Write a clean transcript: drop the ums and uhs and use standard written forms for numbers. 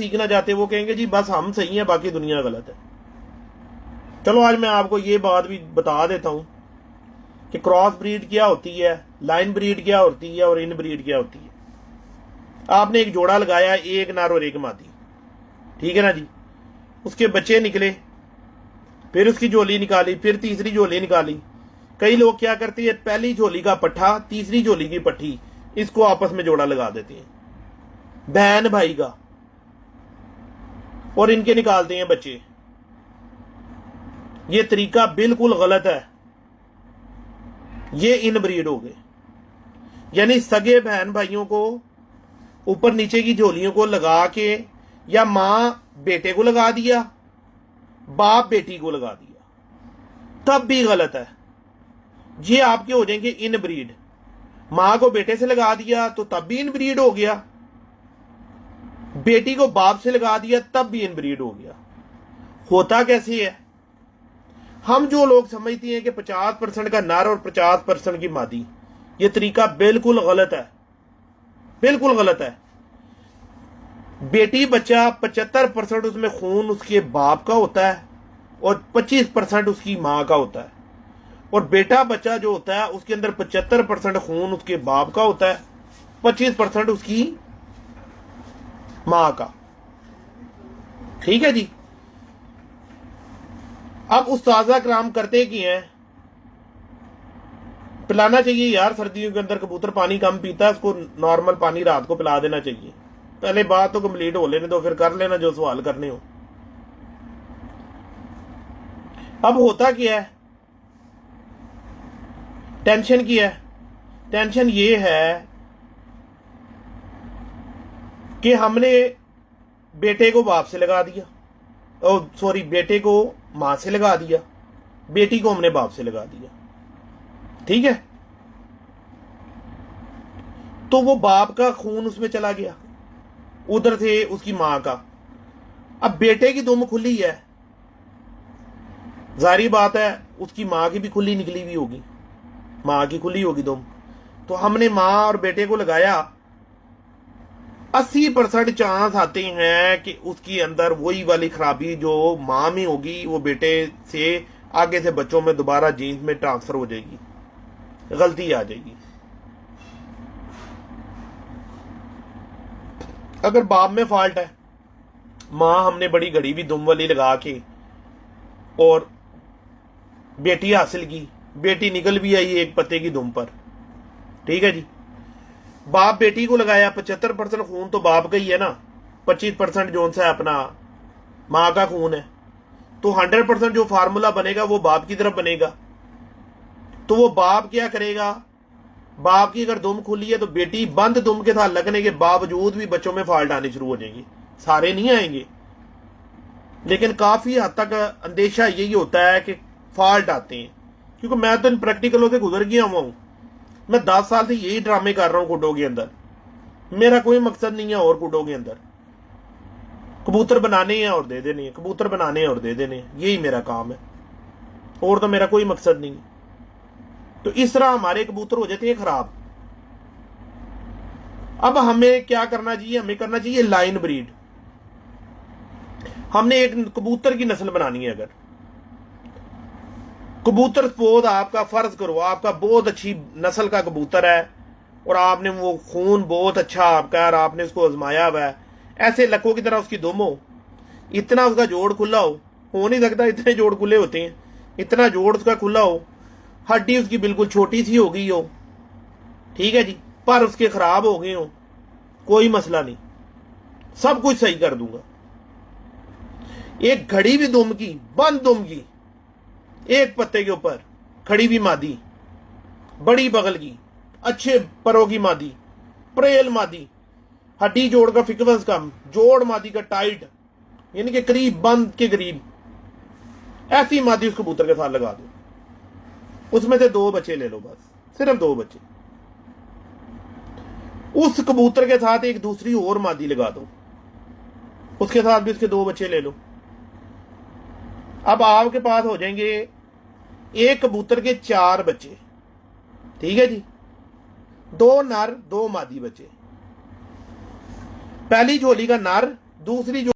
सीखना चाहते वो कहेंगे जी बस हम सही हैं बाकी दुनिया गलत है। चलो आज मैं आपको ये बात भी बता देता हूं कि क्रॉस ब्रीड क्या होती है, लाइन ब्रीड क्या होती है और इन ब्रीड क्या होती है। आपने एक जोड़ा लगाया, एक नर और एक मादी, ठीक है ना जी। उसके बच्चे निकले, फिर उसकी झोली निकाली, फिर तीसरी झोली निकाली। कई लोग क्या करते हैं, पहली झोली का पट्ठा तीसरी झोली की पट्टी, इसको आपस में जोड़ा लगा देते हैं, बहन भाई का, और इनके निकालते हैं बच्चे। ये तरीका बिल्कुल गलत है। ये इनब्रीड हो गए, यानी सगे बहन भाइयों को ऊपर नीचे की झोलियों को लगा के, या मां बेटे को लगा दिया, बाप बेटी को लगा दिया, तब भी गलत है। ये आपके हो जाएंगे इनब्रीड। मां को बेटे से लगा दिया तो तब भी इनब्रीड हो गया, बेटी को बाप से लगा दिया तब भी इनब्रीड हो गया। होता कैसे है, हम जो लोग समझते हैं कि 50% का नर और 50% की मादी, ये तरीका बिल्कुल गलत है, बिल्कुल गलत है। बेटी बच्चा 75% उसमें खून उसके बाप का होता है और 25% उसकी मां का होता है, और बेटा बच्चा जो होता है उसके अंदर 75% खून उसके बाप का होता है, 25% उसकी मां का। ठीक है जी। अब उस्ताजा कराम करते की हैं, पिलाना चाहिए यार, सर्दियों के अंदर कबूतर पानी कम पीता है, उसको नॉर्मल पानी रात को पिला देना चाहिए। पहले बात तो कंप्लीट हो लेने दो, फिर कर लेना जो सवाल करने हो। अब होता क्या है, टेंशन की है, टेंशन ये है कि हमने बेटे को बाप से लगा दिया, और सॉरी बेटे को मां से लगा दिया, बेटी को हमने बाप से लगा दिया, ठीक है। तो वो बाप का खून उसमें चला गया, उधर से उसकी मां का। अब बेटे की दुम खुली है, जारी बात है उसकी मां की भी खुली निकली हुई होगी, मां की खुली होगी दुम। तो हमने मां और बेटे को लगाया, 80% चांस आते हैं कि उसकी अंदर वही वाली खराबी जो मां में होगी वो बेटे से आगे से बच्चों में दोबारा जीन्स में ट्रांसफर हो जाएगी, गलती आ जाएगी। अगर बाप में फॉल्ट है, मां हमने बड़ी घड़ी भी दुम वाली लगा के और बेटी हासिल की, बेटी निकल भी आई एक पत्ते की दुम पर, ठीक है जी। बाप बेटी को लगाया, 75% खून तो बाप का ही है ना, 25% जो सा अपना मां का खून है, तो 100% जो फार्मूला बनेगा वो बाप की तरफ बनेगा। तो वो बाप क्या करेगा, बाप की अगर दुम खुली है तो बेटी बंद दुम के साथ लगने के बावजूद भी बच्चों में फॉल्ट आने शुरू हो जाएंगे। सारे नहीं आएंगे, लेकिन काफी हद तक अंदेशा यही होता है कि फॉल्ट आते हैं, क्योंकि मैं तो इन प्रैक्टिकलों से गुजर गया हुआ हूं। मैं 10 साल से यही ड्रामे कर रहा हूं कुडो के अंदर, मेरा कोई मकसद नहीं है और कुडो के अंदर कबूतर बनाने हैं और दे देने हैं, कबूतर बनाने हैं और दे देने हैं, यही मेरा काम है, और तो मेरा कोई मकसद नहीं है। तो इस तरह हमारे कबूतर हो जाते हैं खराब। अब हमें क्या करना चाहिए, हमें करना चाहिए लाइन ब्रीड। हमने एक कबूतर की नस्ल बनानी है। अगर कबूतर सपोज आपका, फर्ज करो आपका बहुत अच्छी नस्ल का कबूतर है और आपने वो खून बहुत अच्छा आपका और आपने उसको आजमाया हुआ है, ऐसे लक्कों की तरह उसकी दुम हो, इतना उसका जोड़ खुला हो नहीं सकता, इतने जोड़ खुले होते हैं, इतना जोड़ उसका खुला हो, हड्डी उसकी बिल्कुल छोटी सी हो गई हो, ठीक है जी, पर उसके खराब हो गए हो, कोई मसला नहीं, सब कुछ सही कर दूंगा। एक घड़ी भी दुम की, बंद दुम की, एक पत्ते के ऊपर खड़ी भी मादी, बड़ी बगल की, अच्छे परों की मादी, प्रेल मादी, हड्डी जोड़ का फिकवस कम, जोड़ मादी का टाइट, यानी कि करीब बंद के करीब, ऐसी मादी उस कबूतर के साथ लगा दो, उसमें से 2 बच्चे ले लो, बस सिर्फ 2 बच्चे। उस कबूतर के साथ एक दूसरी और मादी लगा दो, उसके साथ भी उसके 2 बच्चे ले लो। अब आपके पास हो जाएंगे एक कबूतर के 4 बच्चे, ठीक है जी, 2 नर 2 मादी बच्चे। पहली झोली का नर, दूसरी जो